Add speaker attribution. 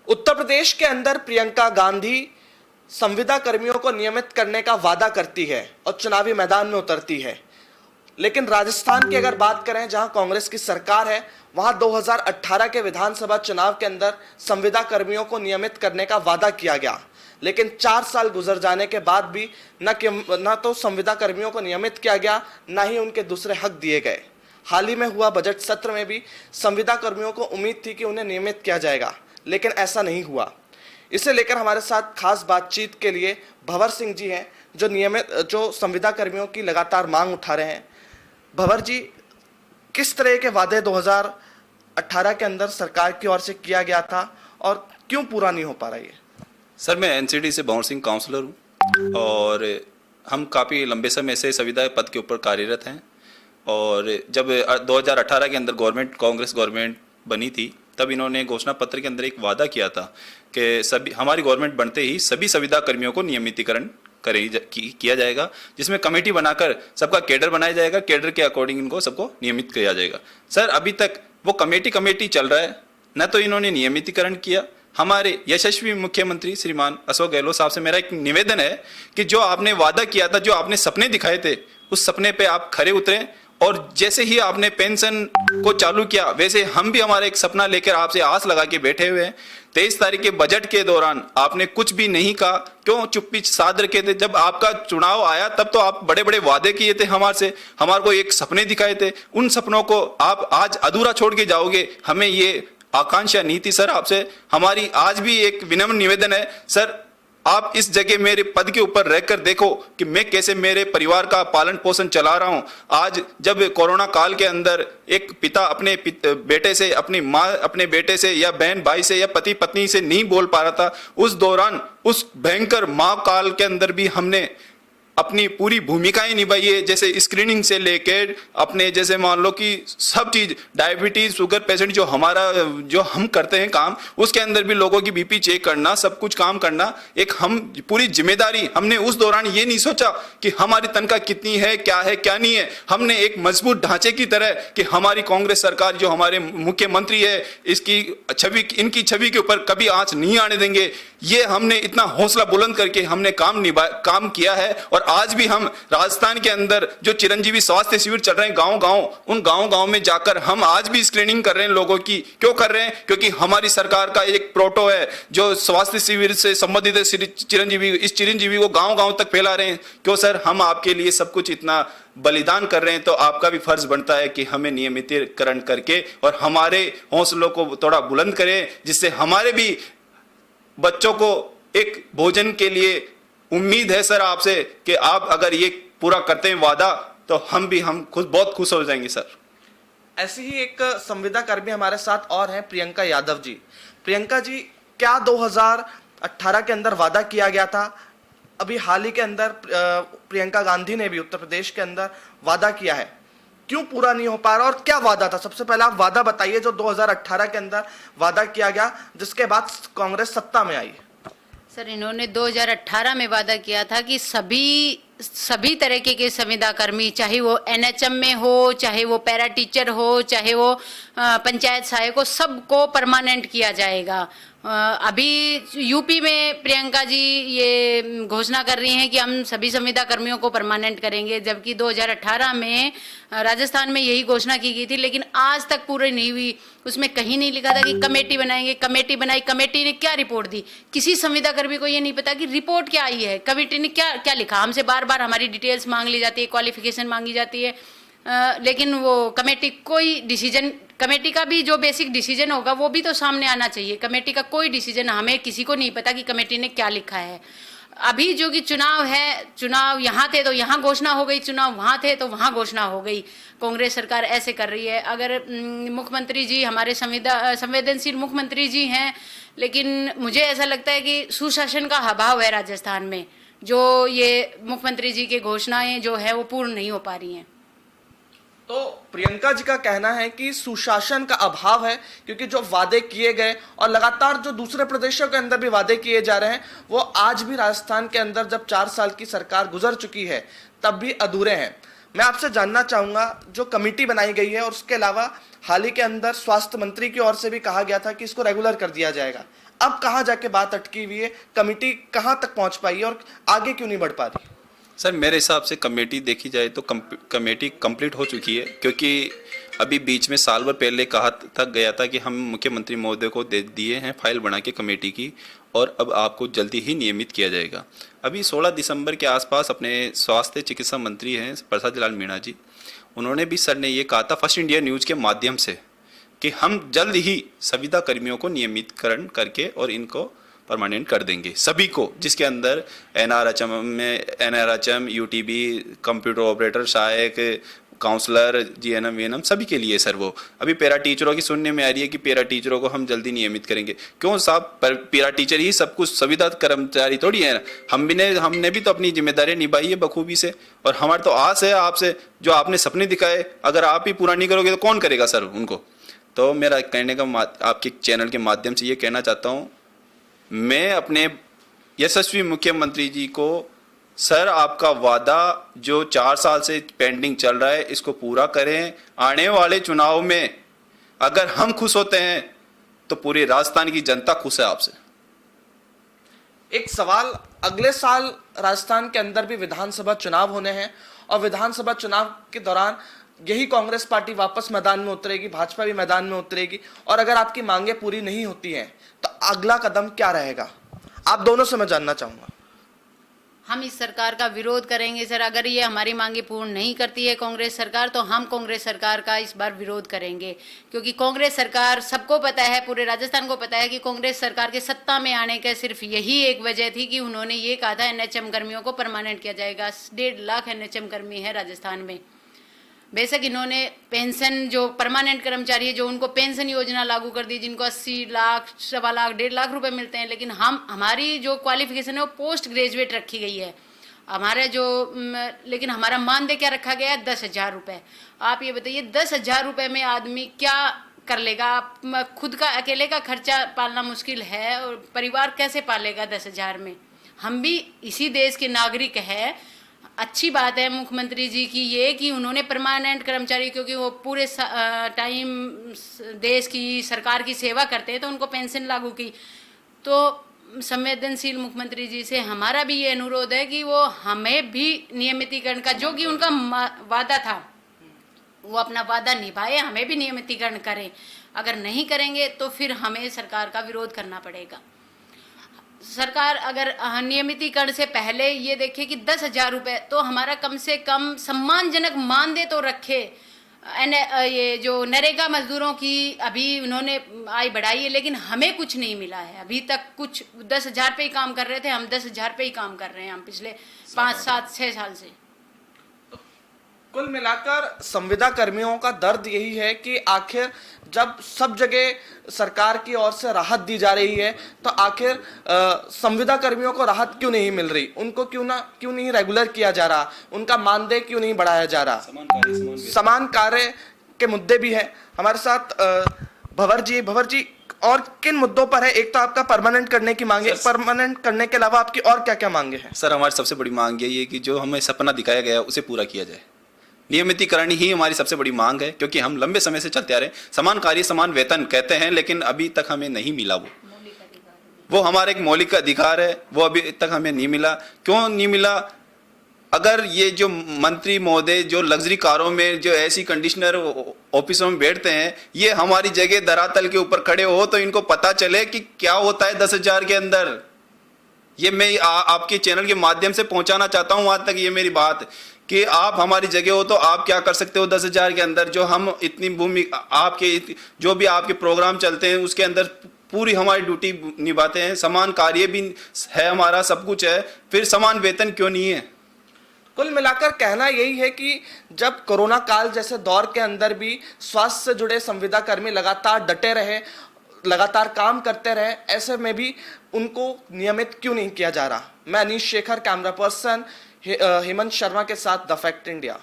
Speaker 1: उत्तर प्रदेश के अंदर प्रियंका गांधी संविदा कर्मियों को नियमित करने का वादा करती है और चुनावी मैदान में उतरती है। लेकिन राजस्थान की अगर बात करें, जहां कांग्रेस की सरकार है, वहां 2018 के विधानसभा चुनाव के अंदर संविदा कर्मियों को नियमित करने का वादा किया गया, लेकिन 4 साल गुजर जाने के बाद भी न तो संविदा कर्मियों को नियमित किया गया, न ही उनके दूसरे हक दिए गए। हाल ही में हुआ बजट सत्र में भी संविदा कर्मियों को उम्मीद थी कि उन्हें नियमित किया जाएगा, लेकिन ऐसा नहीं हुआ। इसे लेकर हमारे साथ खास बातचीत के लिए भंवर सिंह जी हैं, जो संविदा कर्मियों की लगातार मांग उठा रहे हैं। भंवर जी, किस तरह के वादे 2018 के अंदर सरकार की ओर से किया गया था और क्यों पूरा नहीं हो पा रहा है?
Speaker 2: सर, मैं एनसीडी से भंवर सिंह काउंसलर हूँ और हम काफ़ी लंबे समय से संविदा पद के ऊपर कार्यरत हैं। और जब 2018 के अंदर कांग्रेस गवर्नमेंट बनी थी, तब इन्होंने घोषणा पत्र के अंदर एक वादा किया था कि हमारी गवर्नमेंट बनते ही सभी संविदा कर्मियों को नियमितीकरण किया जाएगा, जिसमें कमेटी बनाकर सबका कैडर बनाया जाएगा, कैडर के अकॉर्डिंग इनको सबको नियमित किया जाएगा। सर, अभी तक वो कमेटी चल रहा है, न तो इन्होंने नियमितीकरण किया। हमारे यशस्वी मुख्यमंत्री श्रीमान अशोक गहलोत साहब से मेरा एक निवेदन है कि जो आपने वादा किया था, जो आपने सपने दिखाए थे, उस सपने पे आप खरे उतरें। और जैसे ही आपने पेंशन को चालू किया, वैसे हम भी हमारा एक सपना लेकर आपसे आस लगा के बैठे हुए हैं। 23 तारीख के बजट के दौरान आपने कुछ भी नहीं कहा, क्यों चुप्पी साध रखे थे? जब आपका चुनाव आया तब तो आप बड़े बड़े वादे किए थे हमारे को एक सपने दिखाए थे। उन सपनों को आप आज अधूरा छोड़ के जाओगे, हमें ये आकांक्षा नहीं थी। सर, आपसे हमारी आज भी एक विनम्र निवेदन है, सर आप इस जगह मेरे पद के ऊपर रहकर देखो कि मैं कैसे मेरे परिवार का पालन पोषण चला रहा हूं। आज जब कोरोना काल के अंदर एक पिता अपने बेटे से, अपनी माँ अपने बेटे से या बहन भाई से या पति पत्नी से नहीं बोल पा रहा था, उस दौरान उस भयंकर महाकाल के अंदर भी हमने अपनी पूरी भूमिकाएं निभाई है। जैसे स्क्रीनिंग से लेकर अपने जैसे मान लो कि सब चीज, डायबिटीज, शुगर पेशेंट जो हम करते हैं काम, उसके अंदर भी लोगों की बीपी चेक करना, सब कुछ काम करना, एक हम पूरी जिम्मेदारी। हमने उस दौरान ये नहीं सोचा कि हमारी तनख्वाह कितनी है क्या नहीं है। हमने एक मजबूत ढांचे की तरह कि हमारी कांग्रेस सरकार, जो हमारे मुख्यमंत्री है, इनकी छवि के ऊपर कभी आंच नहीं आने देंगे। ये हमने इतना हौसला बुलंद करके हमने काम किया है। और आज भी हम राजस्थान के अंदर जो चिरंजीवी स्वास्थ्य शिविर चल रहे हैं गांव-गांव, उन गांव-गांव में जाकर हम आज भी स्क्रीनिंग कर रहे हैं लोगों की। क्यों कर रहे हैं? क्योंकि हमारी सरकार का एक प्रोटो है जो स्वास्थ्य शिविर से संबंधित है। इस चिरंजीवी को गांव-गांव तक फैला रहे हैं। क्यों सर? हम आपके लिए सब कुछ इतना बलिदान कर रहे हैं, तो आपका भी फर्ज बनता है कि हमें नियमितीकरण करके और हमारे हौसलों को थोड़ा बुलंद करें, जिससे हमारे भी बच्चों को एक भोजन के लिए उम्मीद है सर आपसे कि आप अगर ये पूरा करते हैं वादा, तो हम बहुत खुश हो जाएंगे सर।
Speaker 1: ऐसी ही एक संविदा कर्मी हमारे साथ और हैं, प्रियंका यादव जी। प्रियंका जी, क्या 2018 के अंदर वादा किया गया था? अभी हाल ही के अंदर प्रियंका गांधी ने भी उत्तर प्रदेश के अंदर वादा किया है, क्यों पूरा नहीं हो पा रहा और क्या वादा था? सबसे पहले आप वादा बताइए जो 2018 के अंदर वादा किया गया, जिसके बाद कांग्रेस सत्ता में आई।
Speaker 3: सर, इन्होंने 2018 में वादा किया था कि सभी तरीके के संविदा कर्मी, चाहे वो एनएचएम में हो, चाहे वो पैरा टीचर हो, चाहे वो पंचायत सहायक हो, सबको परमानेंट किया जाएगा। अभी यूपी में प्रियंका जी ये घोषणा कर रही हैं कि हम सभी संविदा कर्मियों को परमानेंट करेंगे, जबकि 2018 में राजस्थान में यही घोषणा की गई थी, लेकिन आज तक पूरी नहीं हुई। उसमें कहीं नहीं लिखा था कि कमेटी बनाएंगे। कमेटी बनाई, कमेटी ने क्या रिपोर्ट दी? किसी संविदा कर्मी को ये नहीं पता कि रिपोर्ट क्या आई है, कमेटी ने क्या क्या लिखा। हमसे बार बार हमारी डिटेल्स मांग ली जाती है, क्वालिफिकेशन मांगी जाती है, लेकिन वो कमेटी का भी जो बेसिक डिसीजन होगा वो भी तो सामने आना चाहिए। कमेटी का कोई डिसीजन, हमें किसी को नहीं पता कि कमेटी ने क्या लिखा है। अभी जो कि चुनाव है, चुनाव यहाँ थे तो यहाँ घोषणा हो गई, चुनाव वहाँ थे तो वहाँ घोषणा हो गई। कांग्रेस सरकार ऐसे कर रही है। अगर मुख्यमंत्री जी हमारे संवेदनशील मुख्यमंत्री जी हैं, लेकिन मुझे ऐसा लगता है कि सुशासन का अभाव है राजस्थान में। जो ये मुख्यमंत्री जी की घोषणाएं जो है वो पूर्ण नहीं हो पा रही हैं।
Speaker 1: तो प्रियंका जी का कहना है कि सुशासन का अभाव है, क्योंकि जो वादे किए गए और लगातार जो दूसरे प्रदेशों के अंदर भी वादे किए जा रहे हैं, वो आज भी राजस्थान के अंदर जब 4 साल की सरकार गुजर चुकी है तब भी अधूरे हैं। मैं आपसे जानना चाहूंगा, जो कमेटी बनाई गई है और उसके अलावा हाल ही के अंदर स्वास्थ्य मंत्री की ओर से भी कहा गया था कि इसको रेगुलर कर दिया जाएगा, अब कहाँ जाके बात अटकी हुई है? कमेटी कहाँ तक पहुंच पाई है और आगे क्यों नहीं बढ़ पा रही?
Speaker 2: सर मेरे हिसाब से कमेटी देखी जाए तो कमेटी कंप्लीट हो चुकी है, क्योंकि अभी बीच में साल भर पहले कहा तक गया था कि हम मुख्यमंत्री महोदय को दे दिए हैं फाइल बना के कमेटी की, और अब आपको जल्दी ही नियमित किया जाएगा। अभी 16 दिसंबर के आसपास अपने स्वास्थ्य चिकित्सा मंत्री हैं प्रसाद लाल मीणा जी, उन्होंने भी सर ने ये कहा था फर्स्ट इंडिया न्यूज़ के माध्यम से कि हम जल्द ही संविदा कर्मियों को नियमितकरण करके और इनको परमानेंट कर देंगे, सभी को, जिसके अंदर एनआरएचएम, यूटीबी, कंप्यूटर ऑपरेटर, सहायक, काउंसलर, जीएनएम, वीएनएम, सभी के लिए सर। वो अभी पैरा टीचरों की सुनने में आ रही है कि पैरा टीचरों को हम जल्दी नियमित करेंगे। क्यों साहब, पैरा टीचर ही सब कुछ, संविदा कर्मचारी थोड़ी है। हमने भी तो अपनी जिम्मेदारी निभाई है बखूबी से, और हमारी तो आस है आपसे, जो आपने सपने दिखाए अगर आप ही पूरा नहीं करोगे तो कौन करेगा सर उनको। तो मेरा कहने का आपके चैनल के माध्यम से ये कहना चाहता हूँ, मैं अपने यशस्वी मुख्यमंत्री जी को, सर आपका वादा जो 4 साल से पेंडिंग चल रहा है इसको पूरा करें। आने वाले चुनाव में अगर हम खुश होते हैं तो पूरी राजस्थान की जनता खुश है आपसे।
Speaker 1: एक सवाल, अगले साल राजस्थान के अंदर भी विधानसभा चुनाव होने हैं और विधानसभा चुनाव के दौरान यही कांग्रेस पार्टी वापस मैदान में उतरेगी, भाजपा भी मैदान में उतरेगी, और अगर आपकी मांगे पूरी नहीं होती हैं तो अगला कदम क्या रहेगा? आप दोनों से मैं जानना चाहूंगा।
Speaker 3: हम इस सरकार का विरोध करेंगे सर। अगर ये हमारी मांगे पूर्ण नहीं करती है कांग्रेस सरकार, तो हम कांग्रेस सरकार का इस बार विरोध करेंगे, क्योंकि कांग्रेस सरकार, सबको पता है, पूरे राजस्थान को पता है कि कांग्रेस सरकार के सत्ता में आने का सिर्फ यही एक वजह थी कि उन्होंने ये कहा था एनएचएम कर्मियों को परमानेंट किया जाएगा। 1.5 लाख एनएचएम कर्मी है राजस्थान में। बेशक इन्होंने पेंशन, जो परमानेंट कर्मचारी है, जो उनको पेंशन योजना लागू कर दी, जिनको 80 लाख, 1.25 लाख, 1.5 लाख रुपए मिलते हैं, लेकिन हमारी जो क्वालिफिकेशन है वो पोस्ट ग्रेजुएट रखी गई है हमारे जो, लेकिन हमारा मानदेय क्या रखा गया है? 10,000 रुपये। आप ये बताइए 10,000 रुपये में आदमी क्या कर लेगा? खुद का अकेले का खर्चा पालना मुश्किल है, और परिवार कैसे पालेगा 10,000 में? हम भी इसी देश के नागरिक हैं। अच्छी बात है मुख्यमंत्री जी की ये कि उन्होंने परमानेंट कर्मचारी, क्योंकि वो पूरे टाइम देश की सरकार की सेवा करते हैं, तो उनको पेंशन लागू की। तो संवेदनशील मुख्यमंत्री जी से हमारा भी ये अनुरोध है कि वो हमें भी नियमितीकरण का, जो कि उनका वादा था, वो अपना वादा निभाए, हमें भी नियमितीकरण करें। अगर नहीं करेंगे तो फिर हमें सरकार का विरोध करना पड़ेगा। सरकार अगर नियमितीकरण से पहले ये देखे कि 10,000 रुपये तो हमारा कम से कम सम्मानजनक मानदेय तो रखे। ये जो नरेगा मजदूरों की अभी उन्होंने आय बढ़ाई है, लेकिन हमें कुछ नहीं मिला है अभी तक। कुछ 10,000 पे ही काम कर रहे थे, हम 10,000 पे ही काम कर रहे हैं हम पिछले 5, 7, 6 साल से।
Speaker 1: कुल मिलाकर संविदा कर्मियों का दर्द यही है कि आखिर जब सब जगह सरकार की ओर से राहत दी जा रही है, तो आखिर संविदा कर्मियों को राहत क्यों नहीं मिल रही? उनको क्यों नहीं रेगुलर किया जा रहा? उनका मानदेय क्यों नहीं बढ़ाया जा रहा? समान कार्य के मुद्दे भी हैं। हमारे साथ भंवर जी, और किन मुद्दों पर है? एक तो आपका परमानेंट करने की मांग है, परमानेंट करने के अलावा आपकी और क्या क्या मांगे हैं?
Speaker 2: सर हमारी सबसे बड़ी मांग यही है कि जो हमें सपना दिखाया गया उसे पूरा किया जाए। नियमितीकरण ही हमारी सबसे बड़ी मांग है, क्योंकि हम लंबे समय से चलते आ रहे हैं। समान कार्य समान वेतन कहते हैं, लेकिन अभी तक हमें नहीं मिला। वो हमारा एक मौलिक अधिकार है, वो अभी तक हमें नहीं मिला। क्यों नहीं मिला? अगर ये जो मंत्री महोदय जो लग्जरी कारों में, जो ऐसी कंडीशनर ऑफिसों में बैठते हैं, ये हमारी जगह धरातल के ऊपर खड़े हो तो इनको पता चले कि क्या होता है 10,000 के अंदर। ये मैं आपके चैनल के माध्यम से पहुंचाना चाहता हूं वहां तक ये मेरी बात, कि आप हमारी जगह हो तो आप क्या कर सकते हो 10,000 के अंदर। जो हम इतनी भूमि आपके जो भी आपके प्रोग्राम चलते हैं उसके अंदर पूरी हमारी ड्यूटी निभाते हैं, समान कार्य भी है हमारा, सब कुछ है, फिर समान वेतन क्यों नहीं है?
Speaker 1: कुल मिलाकर कहना यही है कि जब कोरोना काल जैसे दौर के अंदर भी स्वास्थ्य से जुड़े संविदा कर्मी लगातार डटे रहे, लगातार काम करते रहे, ऐसे में भी उनको नियमित क्यों नहीं किया जा रहा? मैं अनीश शेखर, कैमरा पर्सन हेमंत शर्मा के साथ द फैक्ट इंडिया।